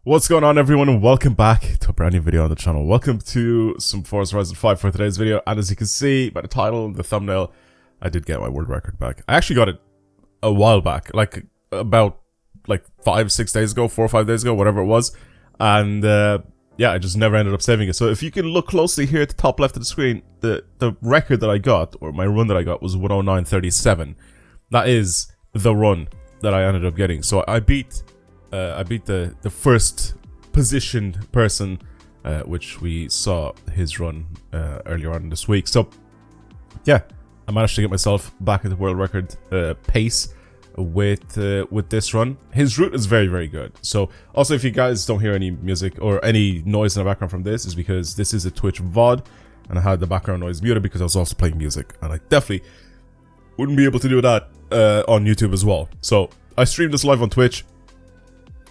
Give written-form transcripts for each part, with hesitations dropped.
What's going on, everyone, and welcome back to a brand new video on the channel. Welcome to some Forza Horizon 5 for today's video, and as you can see by the title and the thumbnail, I did get my world record back. I actually got it a while back, like about 5-6 days ago, 4 or 5 days ago, whatever it was, and yeah, I just never ended up saving it. So if you can look closely here at the top left of the screen, the record that I got, or my run that I got, was 109.37. That is the run that I ended up getting. So I beat the first positioned person, which we saw his run earlier on this week. So yeah, I managed to get myself back at the world record pace with this run. His route is very, very good. So also, if you guys don't hear any music or any noise in the background from this, is because this is a Twitch VOD and I had the background noise muted because I was also playing music, and I definitely wouldn't be able to do that on YouTube as well. So I streamed this live on Twitch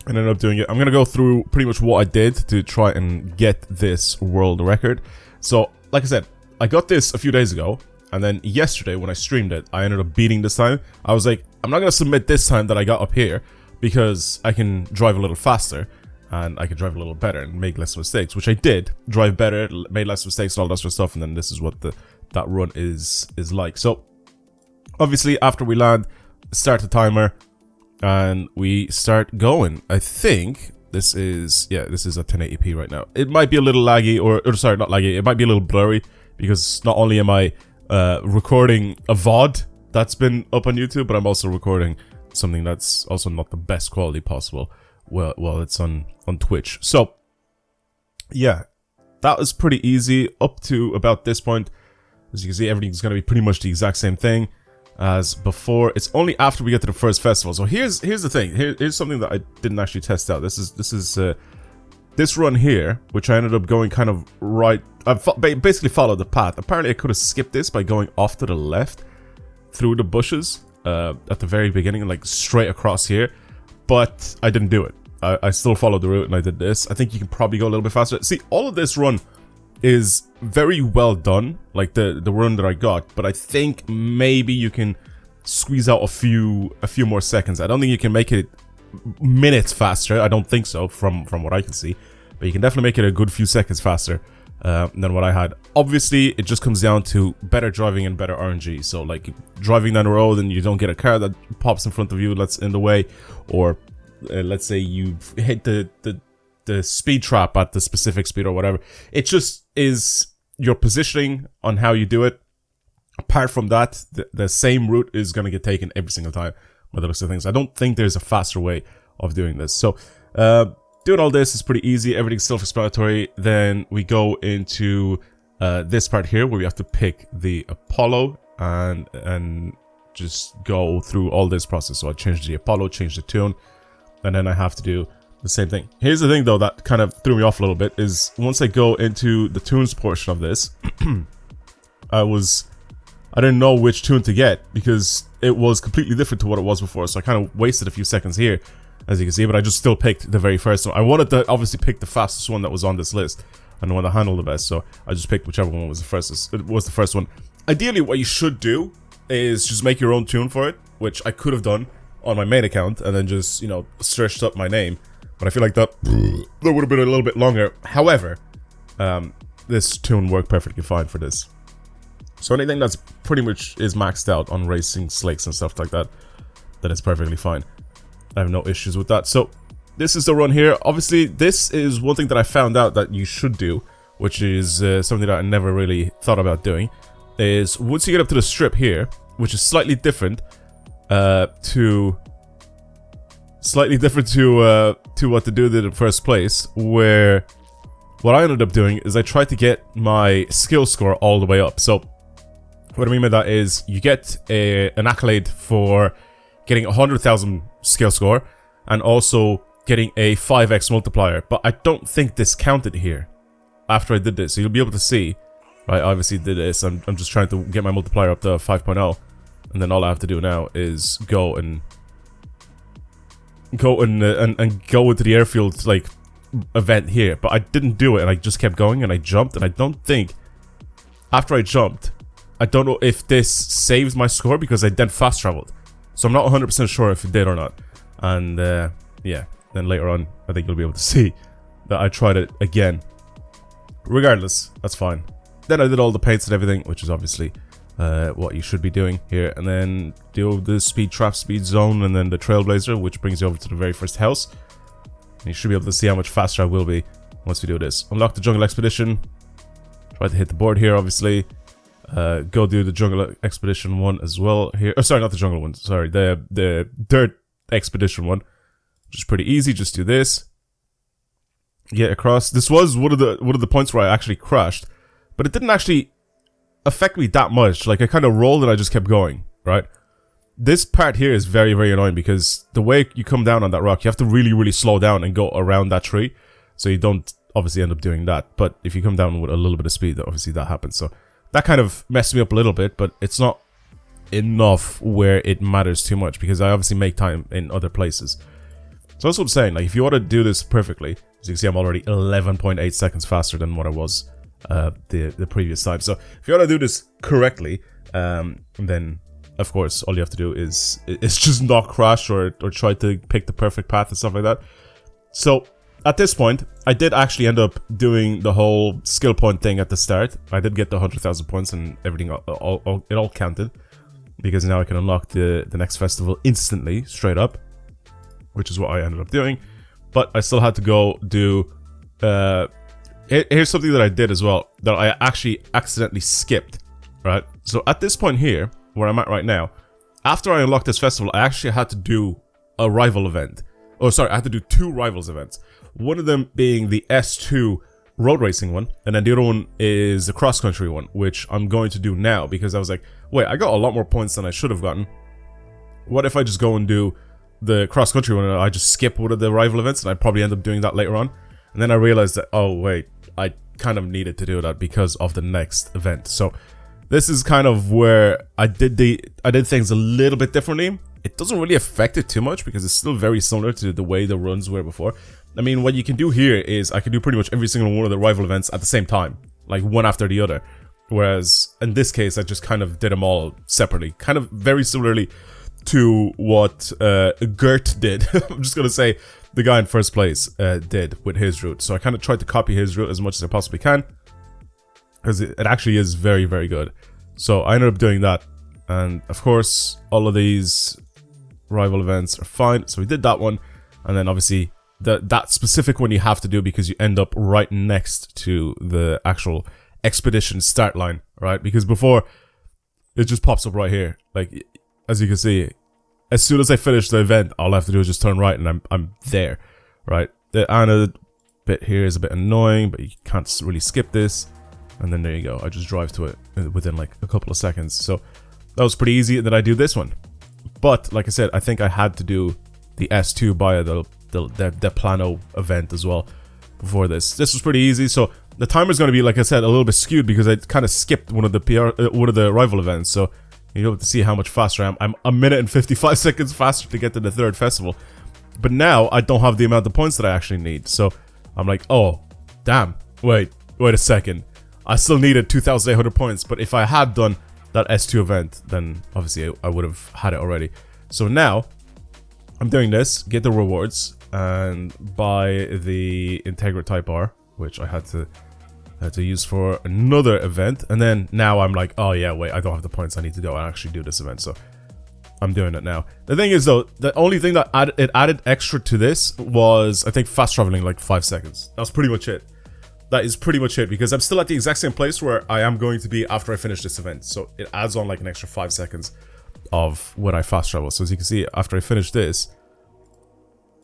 and ended up doing it. I'm gonna go through pretty much what I did to try and get this world record. So like I said, I got this a few days ago, and then yesterday when I streamed it, I ended up beating this time. I was like, I'm not gonna submit this time that I got up here because I can drive a little faster and I can drive a little better and make less mistakes, which I did. Drive better, made less mistakes and all that sort of stuff, and then this is what that run is like. So obviously after we land, start the timer and we start going. I think this is at 1080p right now. It might be a little laggy, or sorry, not laggy, it might be a little blurry because not only am I recording a VOD that's been up on YouTube, but I'm also recording something that's also not the best quality possible while it's on Twitch. So yeah, that was pretty easy up to about this point. As you can see, everything's going to be pretty much the exact same thing as before. It's only after we get to the first festival. So here's the thing. Here's something that I didn't actually test out. This is this run here, which I ended up going kind of right. I basically followed the path. Apparently I could have skipped this by going off to the left through the bushes at the very beginning, like straight across here, but I didn't do it. I still followed the route and I did this. I think you can probably go a little bit faster. See, all of this run is very well done, like the run that I got, but I think maybe you can squeeze out a few more seconds. I don't think you can make it minutes faster. I don't think so from what I can see, but you can definitely make it a good few seconds faster than what I had. Obviously, it just comes down to better driving and better RNG. So like driving down the road and you don't get a car that pops in front of you that's in the way, or let's say you hit the speed trap at the specific speed or whatever. It just is your positioning on how you do it. Apart from that, the same route is going to get taken every single time by the looks of things. I don't think there's a faster way of doing this. So doing all this is pretty easy. Everything's self-explanatory. Then we go into this part here where we have to pick the Apollo and just go through all this process. So I changed the Apollo, changed the tune, and then I have to do the same thing. Here's the thing though that kind of threw me off a little bit, is once I go into the tunes portion of this, I didn't know which tune to get because it was completely different to what it was before. So I kind of wasted a few seconds here, as you can see, but I just still picked the very first one. I wanted to obviously pick the fastest one that was on this list and the one that handled the best, so I just picked whichever one was the first. It was the first one. Ideally, what you should do is just make your own tune for it, which I could have done on my main account and then just, you know, searched up my name. But I feel like that would have been a little bit longer. However, this tune worked perfectly fine for this. So anything that's pretty much is maxed out on racing slicks and stuff like that, that is perfectly fine. I have no issues with that. So this is the run here. Obviously, this is one thing that I found out that you should do, which is something that I never really thought about doing, is once you get up to the strip here, which is slightly different to what to do in the first place, where what I ended up doing is I tried to get my skill score all the way up. So what I mean by that is you get an accolade for getting 100,000 skill score and also getting a 5x multiplier, but I don't think this counted here after I did this. So you'll be able to see, right? I obviously did this. I'm just trying to get my multiplier up to 5.0, and then all I have to do now is go into the airfield like event here. But I didn't do it, and I just kept going, and I jumped, and I don't think after I jumped, I don't know if this saves my score because I then fast traveled. So I'm not 100% sure if it did or not. And yeah, then later on, I think you'll be able to see that I tried it again. Regardless, that's fine. Then I did all the paints and everything, which is obviously what you should be doing here. And then do the speed trap, speed zone, and then the trailblazer, which brings you over to the very first house. And you should be able to see how much faster I will be once we do this. Unlock the jungle expedition. Try to hit the board here, obviously. Go do the jungle expedition one as well here. Oh, sorry, not the jungle one. Sorry, the dirt expedition one, which is pretty easy. Just do this. Get across. This was one of the points where I actually crashed, but it didn't actually affect me that much. Like, I kind of rolled and I just kept going, right? This part here is very, very annoying because the way you come down on that rock, you have to really, really slow down and go around that tree, so you don't obviously end up doing that. But if you come down with a little bit of speed, obviously that happens. So that kind of messed me up a little bit, but it's not enough where it matters too much because I obviously make time in other places. So that's what I'm saying. Like, if you want to do this perfectly, as you can see, I'm already 11.8 seconds faster than what I was the previous time. So if you want to do this correctly, then of course all you have to do is just not crash or try to pick the perfect path and stuff like that. So at this point, I did actually end up doing the whole skill point thing at the start. I did get the 100,000 points and everything. It all counted because now I can unlock the next festival instantly, straight up, which is what I ended up doing. But I still had to go do... here's something that I did as well, that I actually accidentally skipped, right? So at this point here, where I'm at right now, after I unlocked this festival, I actually had to do a rival event. Oh, sorry, I had to do 2 rivals events. One of them being the S2 road racing one, and then the other one is the cross-country one, which I'm going to do now because I was like, wait, I got a lot more points than I should have gotten. What if I just go and do the cross-country one and I just skip one of the rival events, and I'd probably end up doing that later on. And then I realized that, oh wait, I kind of needed to do that because of the next event. So this is kind of where I did things a little bit differently. It doesn't really affect it too much because it's still very similar to the way the runs were before. I mean, what you can do here is I can do pretty much every single one of the rival events at the same time, like one after the other. Whereas in this case, I just kind of did them all separately, kind of very similarly to what Gert did. I'm just gonna say the guy in first place did with his route. So I kind of tried to copy his route as much as I possibly can because it actually is very, very good. So I ended up doing that, and of course all of these rival events are fine. So we did that one, and then obviously that specific one you have to do because you end up right next to the actual expedition start line, right? Because before it just pops up right here, like as you can see. As soon as I finish the event, all I have to do is just turn right and I'm there, right? The Anna bit here is a bit annoying, but you can't really skip this. And then there you go. I just drive to it within like a couple of seconds. So that was pretty easy. And then I do this one. But like I said, I think I had to do the S2 via the Plano event as well before this. This was pretty easy. So the timer's going to be, like I said, a little bit skewed because I kind of skipped one of the rival events. So you're able to see how much faster I am. I'm a minute and 55 seconds faster to get to the third festival. But now I don't have the amount of points that I actually need. So I'm like, oh, damn. Wait a second. I still needed 2,800 points. But if I had done that S2 event, then obviously I would have had it already. So now I'm doing this, get the rewards, and buy the Integra Type R, which I had to use for another event. And then now I'm like, oh yeah, wait, I don't have the points I need to go and actually do this event. So I'm doing it now. The thing is though, the only thing that added extra to this was, I think, fast traveling like 5 seconds. That's pretty much it. That is pretty much it, because I'm still at the exact same place where I am going to be after I finish this event. So it adds on like an extra 5 seconds of when I fast travel. So as you can see, after I finish this,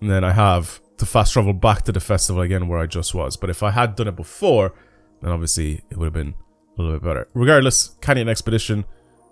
and then I have to fast travel back to the festival again where I just was. But if I had done it before, then obviously it would have been a little bit better. Regardless, Canyon Expedition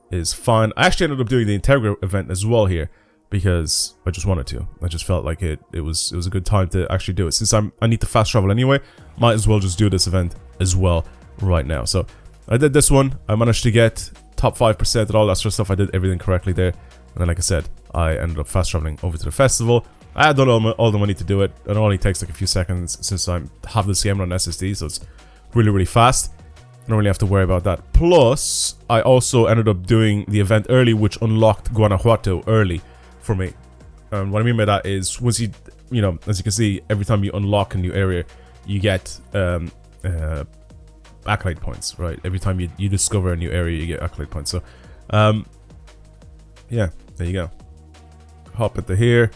is fine. I actually ended up doing the Integra event as well here because I just wanted to. I just felt like it was a good time to actually do it. Since I need to fast travel anyway, might as well just do this event as well right now. So I did this one. I managed to get top 5% and all that sort of stuff. I did everything correctly there. And then, like I said, I ended up fast traveling over to the festival. I had done all the money to do it. It only takes like a few seconds since I have this game on SSD, so it's really, really fast. I don't really have to worry about that. Plus, I also ended up doing the event early, which unlocked Guanajuato early for me. And what I mean by that is, once you you know, as you can see, every time you unlock a new area, you get accolade points, right? Every time you discover a new area, you get accolade points. So, yeah, there you go. Hop into here.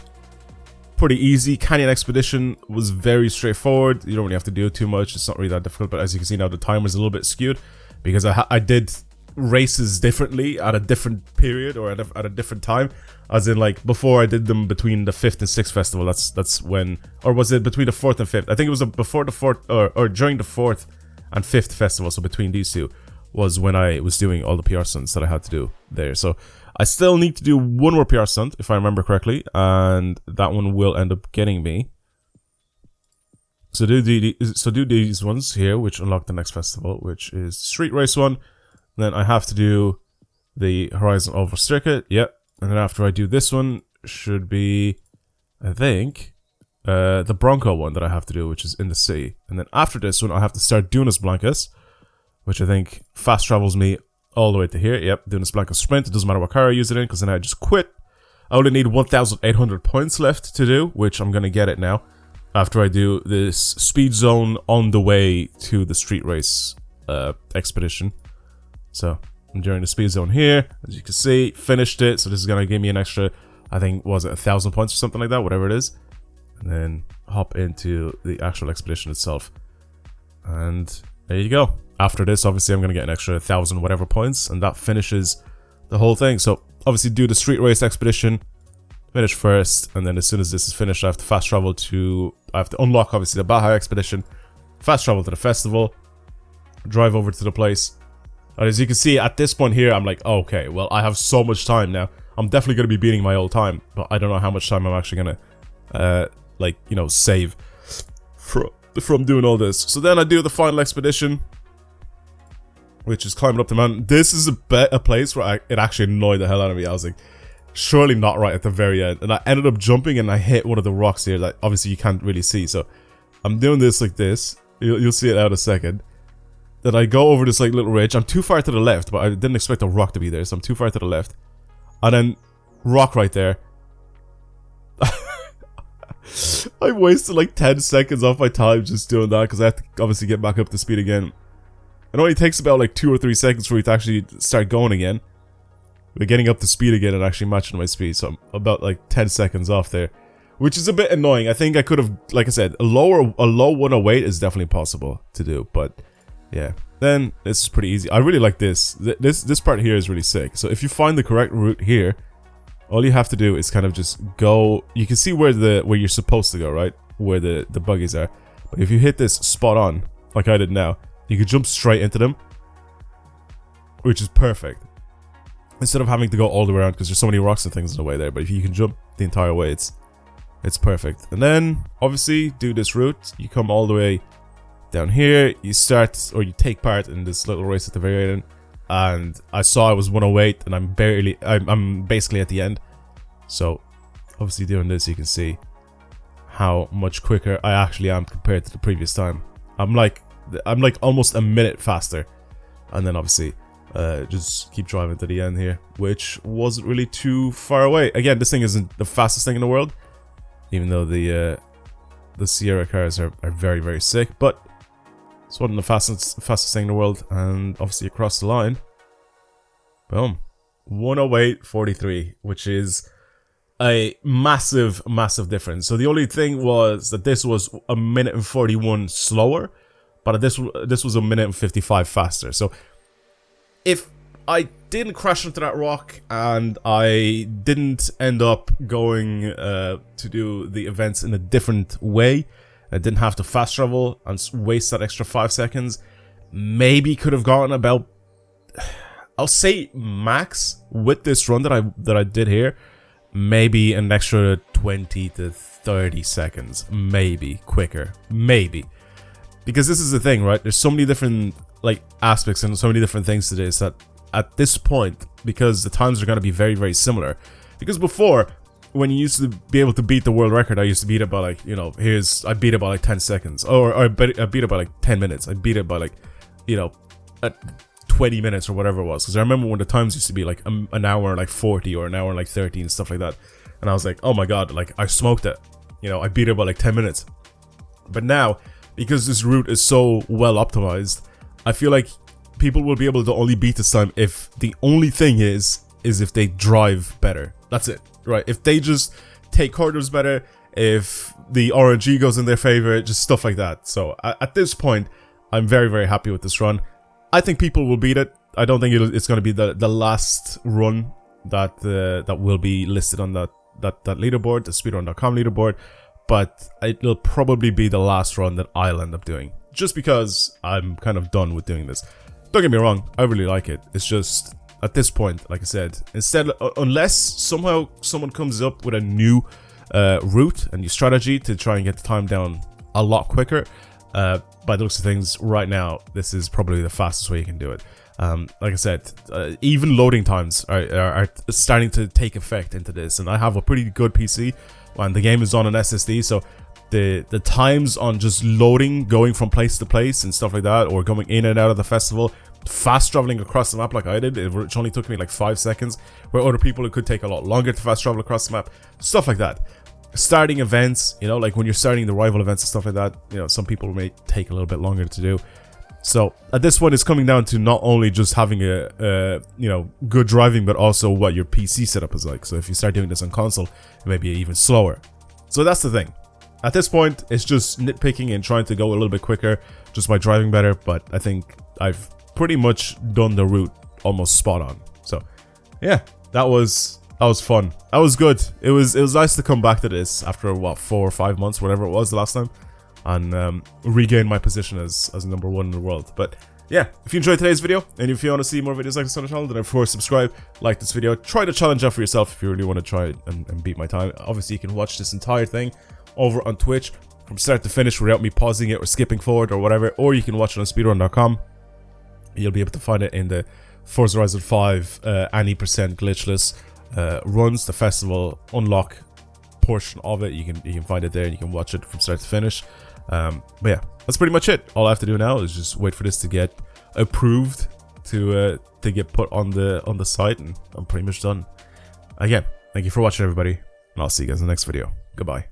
Pretty easy. Canyon Expedition was very straightforward. You don't really have to do too much. It's not really that difficult. But as you can see now, the timer's a little bit skewed because I did races differently at a different period or at a different time. As in, like, before I did them between the 5th and 6th festival. That's when, or was it between the 4th and 5th? I think it was before the 4th or during the 4th and 5th festival. So between these two was when I was doing all the PR stunts that I had to do there. So I still need to do one more PR stunt, if I remember correctly, and that one will end up getting me. So do these ones here, which unlock the next festival, which is Street Race one. Then I have to do the Horizon Oval Circuit, yep. And then after I do this one, should be, I think, the Bronco one that I have to do, which is in the city. And then after this one, I have to start Dunas Blancas, which I think fast travels me all the way to here. Yep, Dunas Blancas Sprint. It doesn't matter what car I use it in, because then I just quit. I only need 1,800 points left to do, which I'm going to get it now. After I do this speed zone on the way to the street race expedition. So, I'm doing the speed zone here. As you can see, finished it. So this is going to give me an extra, I think, was it 1,000 points or something like that? Whatever it is. And then hop into the actual expedition itself. And there you go. After this, obviously, I'm going to get an extra 1,000 whatever points. And that finishes the whole thing. So, obviously, do the street race expedition. Finish first. And then as soon as this is finished, I have to fast travel to... I have to unlock, obviously, the Baja expedition. Fast travel to the festival. Drive over to the place. And as you can see, at this point here, I'm like, okay, well, I have so much time now. I'm definitely going to be beating my old time. But I don't know how much time I'm actually going to, like, you know, save from doing all this. So then I do the final expedition, which is climbing up the mountain. This is a place where it actually annoyed the hell out of me. I was like, surely not right at the very end. And I ended up jumping and I hit one of the rocks here that obviously you can't really see. So I'm doing this like this. You'll see it out in a second. Then I go over this like little ridge. I'm too far to the left, but I didn't expect a rock to be there. So I'm too far to the left. And then rock right there. I wasted like 10 seconds off my time just doing that because I have to obviously get back up to speed again. It only takes about like 2 or 3 seconds for you to actually start going again. But getting up to speed again and actually matching my speed. So I'm about like 10 seconds off there. Which is a bit annoying. I think I could have, like I said, a low 108 is definitely possible to do. But yeah, then this is pretty easy. I really like this. This part here is really sick. So if you find the correct route here, all you have to do is kind of just go. You can see where you're supposed to go, right? Where the buggies are. But if you hit this spot on, like I did now, you can jump straight into them, which is perfect. Instead of having to go all the way around because there's so many rocks and things in the way there. But if you can jump the entire way, it's perfect. And then obviously do this route. You come all the way down here. You start or you take part in this little race at the very end. And I saw I was 108 and I'm basically at the end. So obviously doing this, you can see how much quicker I actually am compared to the previous time. I'm like almost a minute faster. And then obviously just keep driving to the end here, which wasn't really too far away. Again, this thing isn't the fastest thing in the world, even though the Sierra cars are very, very sick, but it's one of the fastest thing in the world. And obviously across the line, boom, 108.43, which is a massive difference. So the only thing was that this was a minute and 41 slower, but this was a minute and 55 faster. So if I didn't crash into that rock and I didn't end up going to do the events in a different way, I didn't have to fast travel and waste that extra 5 seconds, maybe could have gotten about, I'll say max with this run that I did here, maybe an extra 20 to 30 seconds, maybe quicker, maybe. Because this is the thing, right? There's so many different like aspects and so many different things to this that at this point, because the times are going to be very, very similar. Because before, when you used to be able to beat the world record, I used to beat it by like, you know, I beat it by like 10 seconds. Or I beat it by like 10 minutes. I beat it by like, you know, 20 minutes or whatever it was. Because I remember when the times used to be like an hour and like 40 or an hour and like 30 and stuff like that. And I was like, oh my god, like I smoked it. you know, I beat it by like 10 minutes. But now, because this route is so well optimized, I feel like people will be able to only beat this time if the only thing is if they drive better. That's it, right? If they just take corners better, if the RNG goes in their favor, just stuff like that. So at this point, I'm very, very happy with this run. I think people will beat it. I don't think it's going to be the last run that that will be listed on that leaderboard, the speedrun.com leaderboard, but it'll probably be the last run that I'll end up doing, just because I'm kind of done with doing this. Don't get me wrong, I really like it. It's just, at this point, like I said, unless somehow someone comes up with a new route, a new strategy to try and get the time down a lot quicker, by the looks of things right now, this is probably the fastest way you can do it. Like I said, even loading times are starting to take effect into this, and I have a pretty good PC, and the game is on an SSD, so the times on just loading, going from place to place and stuff like that, or going in and out of the festival, fast traveling across the map like I did, it only took me like 5 seconds, where other people it could take a lot longer to fast travel across the map, stuff like that. Starting events, you know, like when you're starting the rival events and stuff like that, you know, some people may take a little bit longer to do. So at this point, it's coming down to not only just having a you know, good driving, but also what your PC setup is like. So if you start doing this on console, it may be even slower. So that's the thing. At this point, it's just nitpicking and trying to go a little bit quicker just by driving better. But I think I've pretty much done the route almost spot on. So yeah, that was fun. That was good. It was nice to come back to this after what, 4 or 5 months, whatever it was the last time, and regain my position as number 1 in the world. But yeah, if you enjoyed today's video, and if you want to see more videos like this on the channel, then of course subscribe, like this video, try the challenge out for yourself if you really want to try it and beat my time. Obviously, you can watch this entire thing over on Twitch from start to finish without me pausing it or skipping forward or whatever, or you can watch it on speedrun.com. You'll be able to find it in the Forza Horizon 5 any percent glitchless runs, the festival unlock portion of it. You can find it there and you can watch it from start to finish. But yeah, that's pretty much it. All I have to do now is just wait for this to get approved to get put on the site, and I'm pretty much done. Again, thank you for watching, everybody, and I'll see you guys in the next video. Goodbye.